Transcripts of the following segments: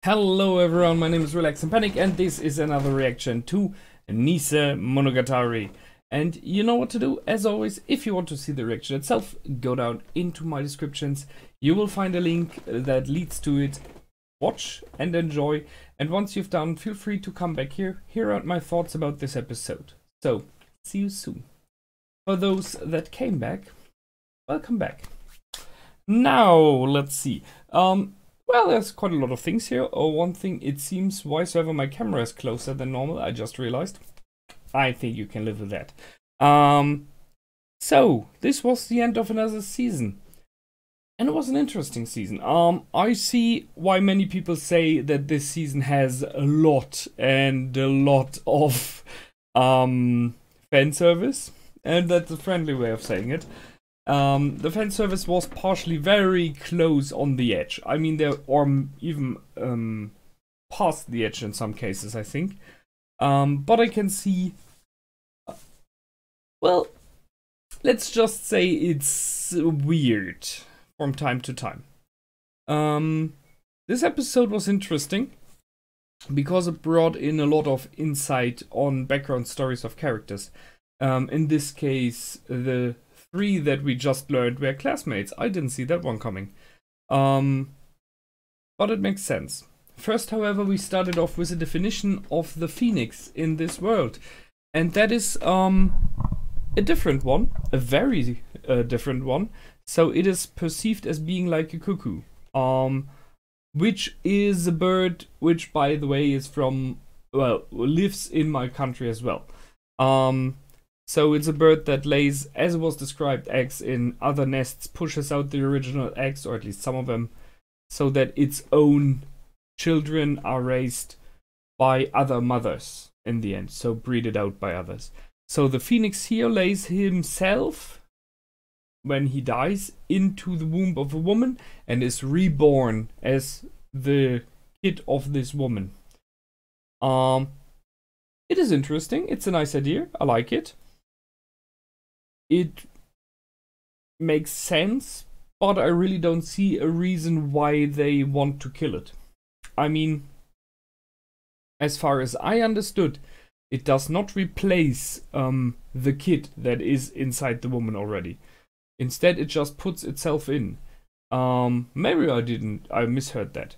Hello everyone, my name is Relax and Panic and this is another reaction to Nise Monogatari. And you know what to do, as always, if you want to see the reaction itself, go down into my descriptions. You will find a link that leads to it. Watch and enjoy, and once you've done, feel free to come back here, hear out my thoughts about this episode. So, see you soon. For those that came back, welcome back. Now, let's see. Well, there's quite a lot of things here. One thing, it seems whysoever my camera is closer than normal, I just realized. I think you can live with that. So, this was the end of another season. And it was an interesting season. I see why many people say that this season has a lot of fan service. And that's a friendly way of saying it. The fan service was partially very close on the edge. I mean, or even past the edge in some cases, I think. But I can see, well, let's just say it's weird from time to time. This episode was interesting because it brought in a lot of insight on background stories of characters. In this case, the three that we just learned were classmates. I didn't see that one coming. But it makes sense. First, however, we started off with a definition of the phoenix in this world. And that is a different one, a very different one. So it is perceived as being like a cuckoo. Which is a bird which, by the way, is from, well, lives in my country as well. So it's a bird that lays, as was described, eggs in other nests, pushes out the original eggs, or at least some of them, so that its own children are raised by other mothers in the end, so breeded out by others. So the phoenix here lays himself, when he dies, into the womb of a woman and is reborn as the kid of this woman. It is interesting. It's a nice idea. I like it. It makes sense, but I really don't see a reason why they want to kill it. I mean, as far as I understood, it does not replace the kid that is inside the woman already. Instead, it just puts itself in. Maybe I misheard that.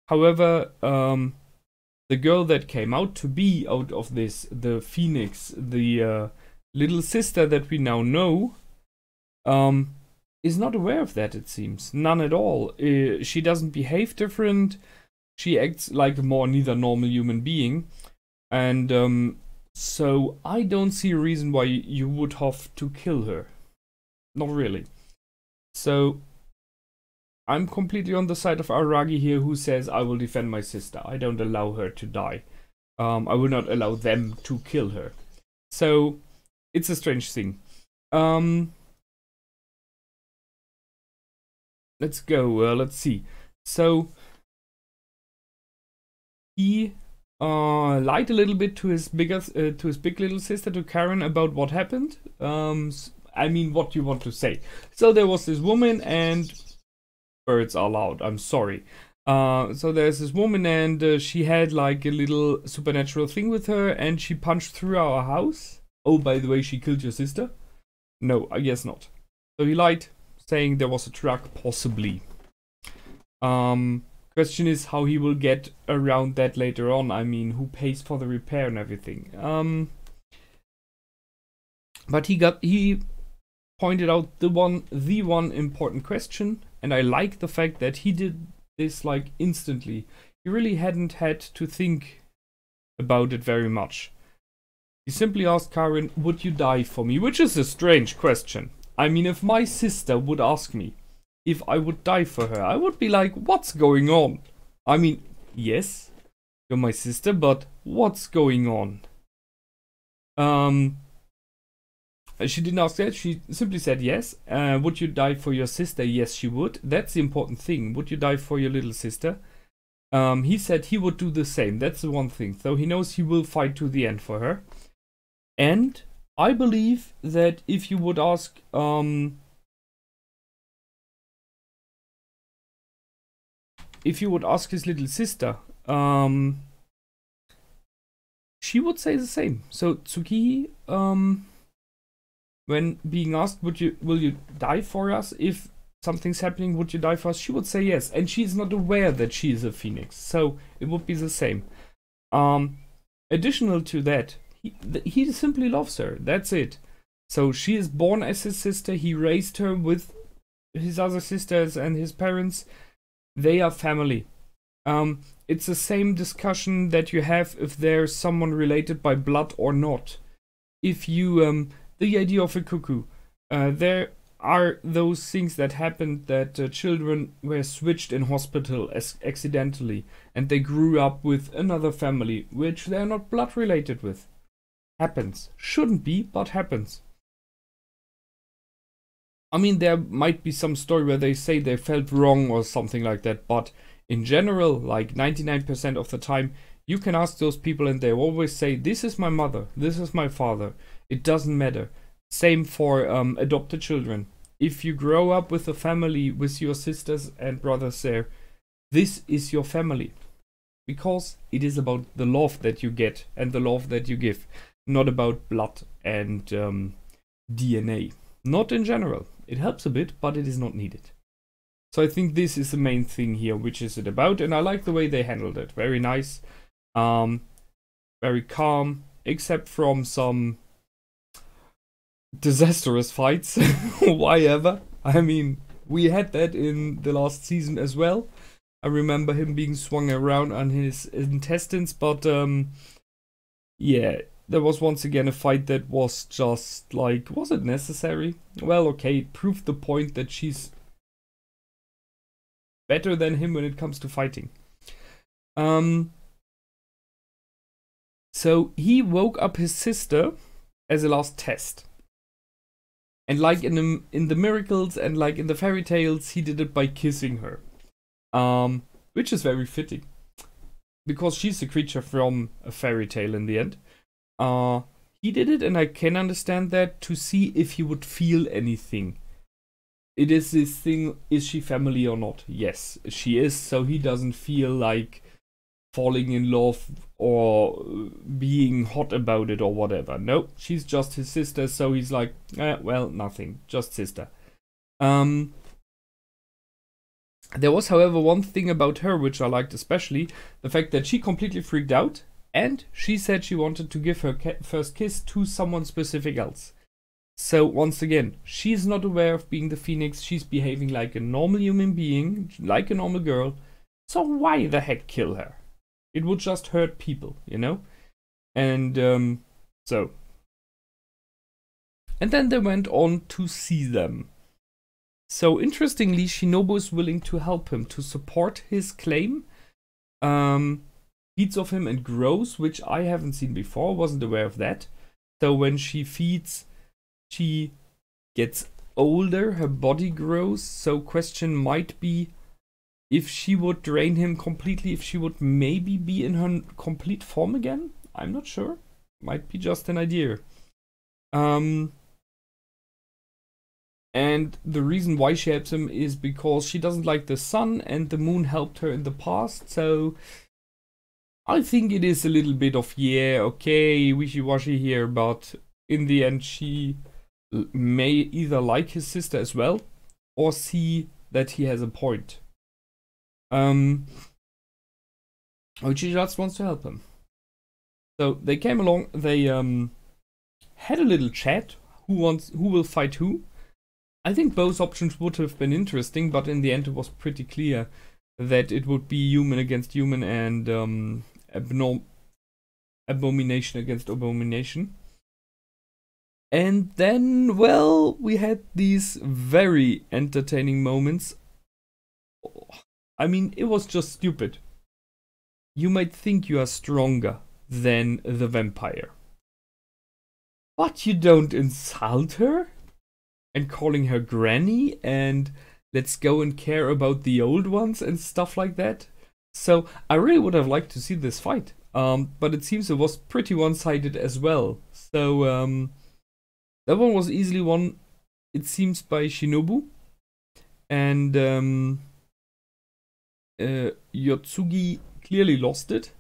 However, the girl that came out to be out of this, the phoenix, the little sister that we now know, is not aware of that, it seems. None at all. She doesn't behave different. She acts like a more neither normal human being. And so I don't see a reason why you would have to kill her. Not really. So I'm completely on the side of Aragi here, who says, I will defend my sister. I don't allow her to die. I will not allow them to kill her. So it's a strange thing. Let's go. Let's see. So he lied a little bit to his big little sister, to Karen, about what happened. I mean, what do you want to say? So there was this woman, and birds are loud. I'm sorry. So there's this woman, and she had like a little supernatural thing with her, and she punched through our house. Oh, by the way, she killed your sister? No, I guess not. So he lied, saying there was a truck, possibly. Question is how he will get around that later on. I mean, who pays for the repair and everything? But he pointed out the one important question, and I like the fact that he did this like instantly. He really hadn't had to think about it very much. He simply asked Karen, would you die for me? Which is a strange question. I mean, if my sister would ask me if I would die for her, I would be like, what's going on? I mean, yes, you're my sister, but what's going on? She didn't ask that, she simply said yes. Would you die for your sister? Yes, she would. That's the important thing. Would you die for your little sister? He said he would do the same. That's the one thing. So he knows he will fight to the end for her. And I believe that if you would ask if you would ask his little sister she would say the same. So Tsukihi, when being asked, will you die for us if something's happening? Would you die for us? She would say yes, and she's not aware that she is a phoenix, so it would be the same. Additional to that, he simply loves her. That's it. So she is born as his sister. He raised her with his other sisters and his parents. They are family. It's the same discussion that you have if there's someone related by blood or not. If you, the idea of a cuckoo, there are those things that happened that children were switched in hospital accidentally, and they grew up with another family which they're not blood related with. Happens. Shouldn't be, but happens. I mean, there might be some story where they say they felt wrong or something like that, but in general, like 99% of the time, you can ask those people and they always say, this is my mother, this is my father. It doesn't matter. Same for adopted children. If you grow up with a family with your sisters and brothers there, this is your family. Because it is about the love that you get and the love that you give, not about blood and DNA. Not in general. It helps a bit, but it is not needed. So I think this is the main thing here, which is it about, and I like the way they handled it. Very nice. Very calm, except from some disastrous fights. Why ever? I mean, we had that in the last season as well. I remember him being swung around on his intestines, but yeah, there was once again a fight that was just like, was it necessary? Well, okay, it proved the point that she's better than him when it comes to fighting. So he woke up his sister as a last test. And like in the miracles and like in the fairy tales, he did it by kissing her. Which is very fitting. Because she's a creature from a fairy tale in the end. He did it, and I can understand that, to see if he would feel anything. It is this thing, is she family or not? Yes, she is, so he doesn't feel like falling in love or being hot about it or whatever. No, she's just his sister, so he's like, well, nothing, just sister. There was, however, one thing about her which I liked especially, the fact that she completely freaked out, and she said she wanted to give her first kiss to someone specific else. So once again, she's not aware of being the Phoenix, she's behaving like a normal human being, like a normal girl, so why the heck kill her? It would just hurt people, you know? And so. And then they went on to see them. So interestingly, Shinobu is willing to help him, to support his claim. Feeds of him and grows, which I haven't seen before, wasn't aware of that. So when she feeds, she gets older, her body grows, so question might be if she would drain him completely, if she would maybe be in her complete form again. I'm not sure. Might be just an idea. And the reason why she helps him is because she doesn't like the sun, and the moon helped her in the past, so I think it is a little bit of, yeah, okay, wishy-washy here, but in the end she may either like his sister as well, or see that he has a point. Or she just wants to help him. So they came along, they had a little chat, who will fight who. I think both options would have been interesting, but in the end it was pretty clear that it would be human against human and abomination against abomination. And then, well, we had these very entertaining moments. I mean, it was just stupid. You might think you are stronger than the vampire, but you don't insult her and calling her granny and let's go and care about the old ones and stuff like that. So I really would have liked to see this fight, but it seems it was pretty one-sided as well. So that one was easily won, it seems, by Shinobu, and Yotsugi clearly lost it.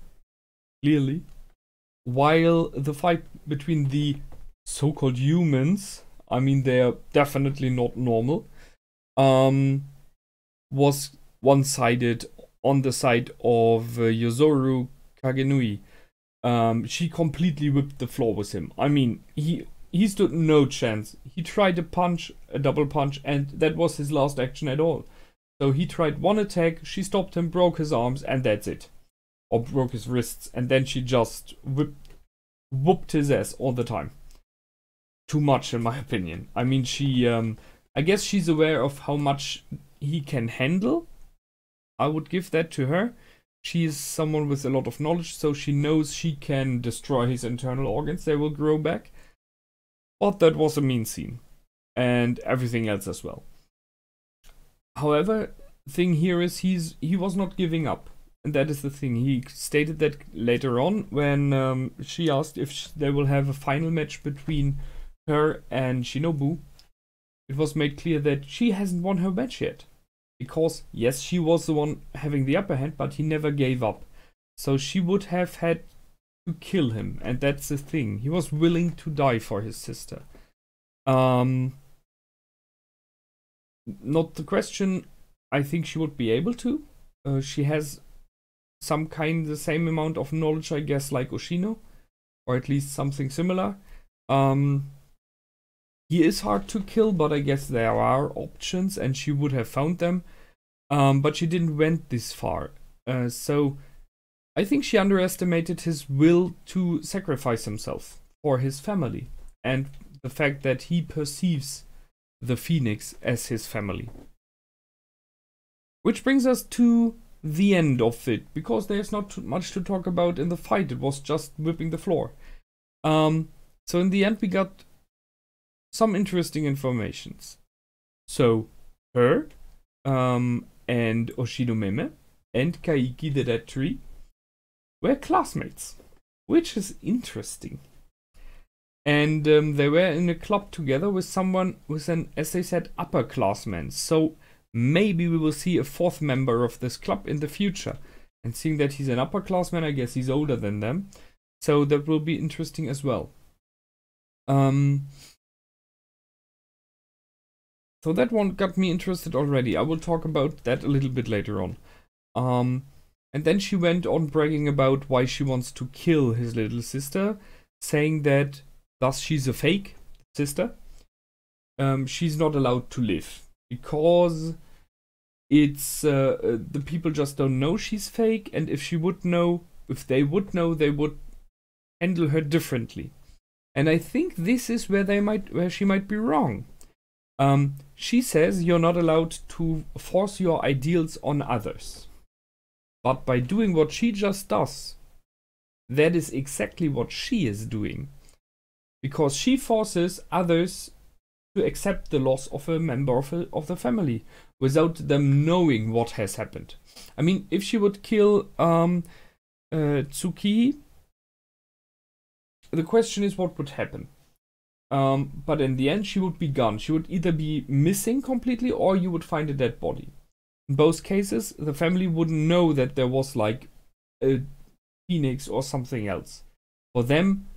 Clearly. While the fight between the so-called humans, I mean, they're definitely not normal, was one-sided on the side of Yozuru Kagenui. She completely whipped the floor with him. I mean, he stood no chance. He tried a double punch, and that was his last action at all. So he tried one attack, she stopped him, broke his arms, and that's it. Or broke his wrists, and then she just whooped his ass all the time. Too much, in my opinion. I mean, I guess she's aware of how much he can handle. I would give that to her. She is someone with a lot of knowledge, so she knows she can destroy his internal organs. They will grow back. But that was a mean scene. And everything else as well. However, thing here is he was not giving up. And that is the thing. He stated that later on when she asked if they will have a final match between her and Shinobu. It was made clear that she hasn't won her match yet. Because, yes, she was the one having the upper hand, but he never gave up. So she would have had to kill him. And that's the thing. He was willing to die for his sister. Not the question. I think she would be able to. She has the same amount of knowledge, I guess, like Oshino. Or at least something similar. He is hard to kill, but I guess there are options, and she would have found them. But she didn't went this far. So I think she underestimated his will to sacrifice himself for his family. And the fact that he perceives the Phoenix as his family. Which brings us to the end of it, because there's not much to talk about in the fight. It was just whipping the floor. So in the end we got some interesting informations. So her and Oshino Meme and Kaiki the Dead Tree were classmates, which is interesting. And they were in a club together with someone with an, as they said, upperclassman. So maybe we will see a fourth member of this club in the future. And seeing that he's an upperclassman, I guess he's older than them. So that will be interesting as well. So that one got me interested already. I will talk about that a little bit later on. And then she went on bragging about why she wants to kill his little sister, saying that thus she's a fake sister. She's not allowed to live because it's the people just don't know she's fake, and if they would know, they would handle her differently. And I think this is where she might be wrong. She says you're not allowed to force your ideals on others. But by doing what she just does, that is exactly what she is doing. Because she forces others to accept the loss of a member of the family without them knowing what has happened. I mean, if she would kill Tsuki, the question is what would happen. But in the end, she would be gone. She would either be missing completely or you would find a dead body. In both cases, the family wouldn't know that there was like a phoenix or something else. For them,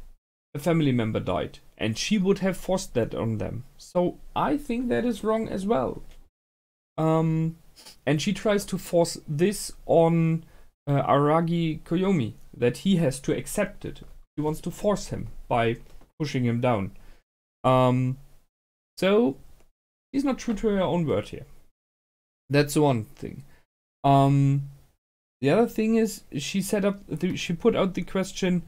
a family member died, and she would have forced that on them. So I think that is wrong as well. And she tries to force this on Aragi Koyomi, that he has to accept it. She wants to force him by pushing him down. So she's not true to her own word here. That's one thing. The other thing is she put out the question,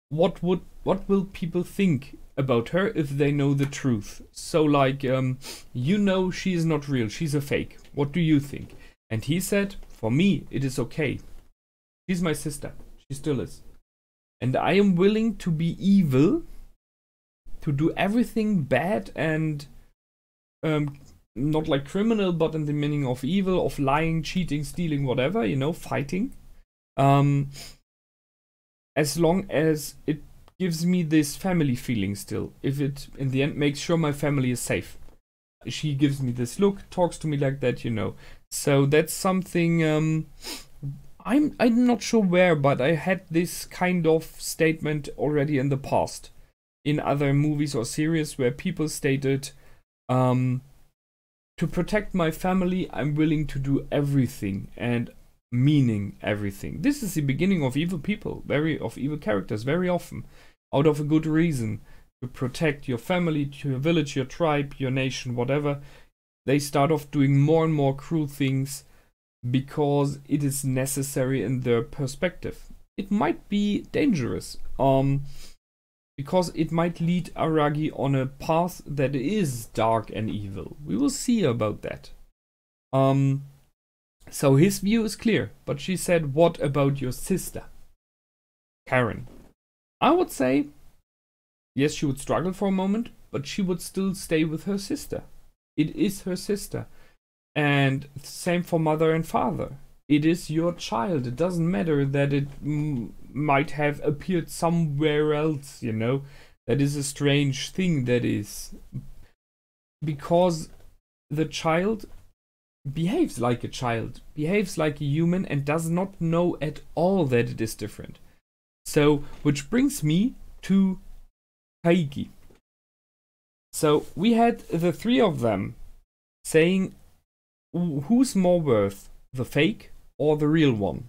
what will people think about her if they know the truth? So like, you know she is not real, she's a fake. What do you think? And he said, for me, it is okay. She's my sister. She still is. And I am willing to be evil, to do everything bad and not like criminal, but in the meaning of evil, of lying, cheating, stealing, whatever, you know, fighting. As long as it gives me this family feeling still. If it, in the end, makes sure my family is safe. She gives me this look, talks to me like that, you know. So that's something I'm not sure where, but I had this kind of statement already in the past in other movies or series where people stated, to protect my family, I'm willing to do everything, and meaning everything. This is the beginning of evil people, of evil characters, very often, out of a good reason. To protect your family, your village, your tribe, your nation, whatever. They start off doing more and more cruel things because it is necessary in their perspective. It might be dangerous, because it might lead Aragi on a path that is dark and evil. We will see about that. So his view is clear, but she said, what about your sister, Karen? I would say, yes, she would struggle for a moment, but she would still stay with her sister. It is her sister. And same for mother and father. It is your child. It doesn't matter that it might have appeared somewhere else, you know. That is a strange thing, that is. Because the child behaves like a child, behaves like a human, and does not know at all that it is different. So, which brings me to Kaiki. So, we had the three of them saying, who's more worth, the fake or the real one?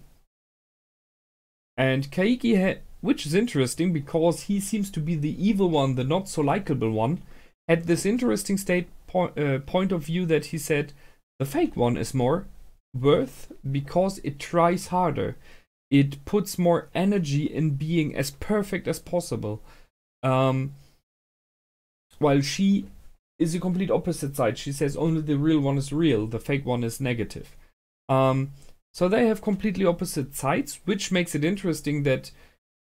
And Kaiki, which is interesting because he seems to be the evil one, the not so likable one, had this interesting point of view that he said the fake one is more worth because it tries harder. It puts more energy in being as perfect as possible. While she is the complete opposite side. She says only the real one is real, the fake one is negative. So they have completely opposite sides, which makes it interesting that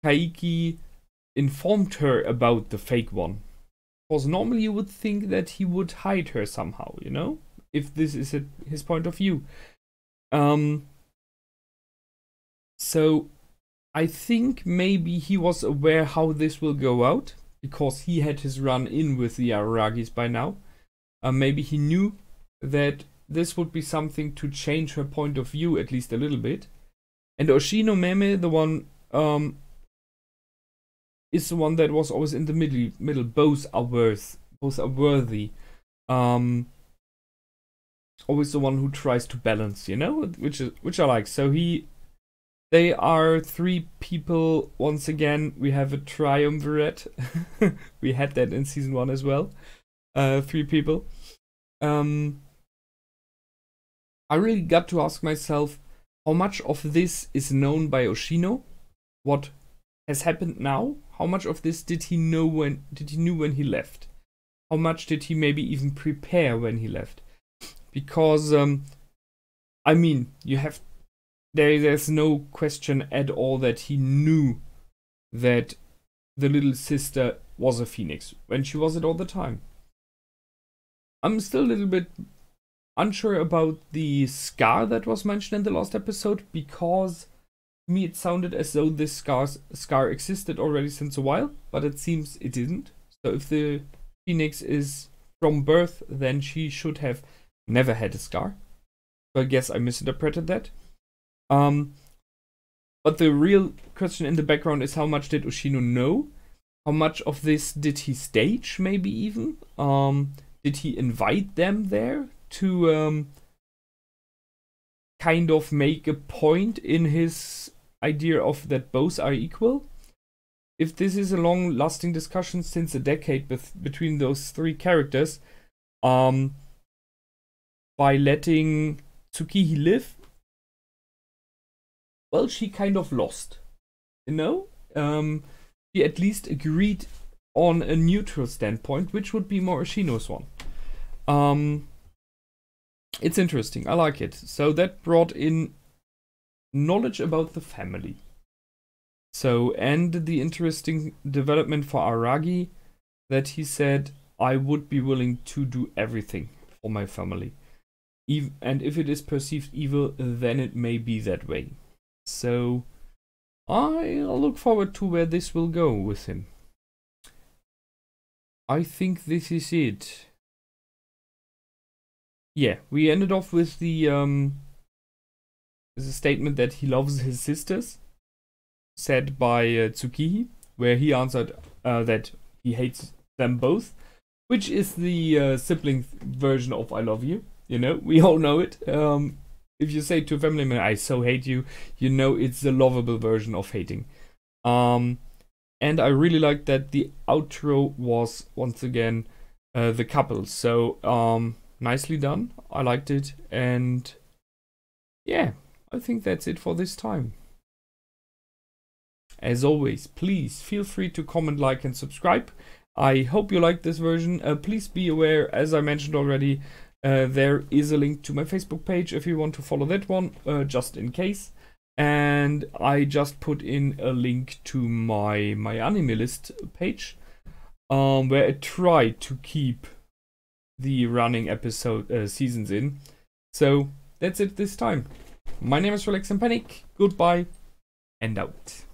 Kaiki informed her about the fake one. Because normally you would think that he would hide her somehow, you know? If this is his point of view. So I think maybe he was aware how this will go out, because he had his run-in with the Aragis by now. Maybe he knew that this would be something to change her point of view at least a little bit. And Oshino Meme, the one, is the one that was always in the middle. Both are worthy. Always the one who tries to balance, you know, which I like. So they are three people. Once again, we have a triumvirate. We had that in season 1 as well. 3 people. I really got to ask myself how much of this is known by Oshino. What has happened now? How much of this did he know when he left? How much did he maybe even prepare when he left? Because I mean, there's no question at all that he knew that the little sister was a phoenix when she was it all the time. I'm still a little bit unsure about the scar that was mentioned in the last episode, because to me it sounded as though this scar existed already since a while, but it seems it didn't. So if the phoenix is from birth, then she should have never had a scar. So I guess I misinterpreted that. But the real question in the background is, how much did Oshino know? How much of this did he stage, maybe even? Did he invite them there to kind of make a point in his idea of that both are equal? If this is a long-lasting discussion since a decade between those 3 characters, by letting Tsukiji live, well, she kind of lost, you know? She at least agreed on a neutral standpoint, which would be more Oshino's one. It's interesting, I like it. So that brought in knowledge about the family. So, and the interesting development for Aragi, that he said, I would be willing to do everything for my family. And if it is perceived evil, then it may be that way. So, I'll look forward to where this will go with him. I think this is it. Yeah, we ended off with the is a statement that he loves his sisters, said by Tsukihi, where he answered that he hates them both, which is the sibling version of I love you. You know, we all know it. If you say to a family member, I so hate you, you know it's the lovable version of hating. And I really like that the outro was, once again, the couple. So, nicely done. I liked it. And yeah, I think that's it for this time. As always, please feel free to comment, like, and subscribe. I hope you liked this version. Please be aware, as I mentioned already, there is a link to my Facebook page if you want to follow that one, just in case. And I just put in a link to my anime list page, where I try to keep the running episode seasons in. So that's it this time. My name is Relax and Panic. Goodbye and out.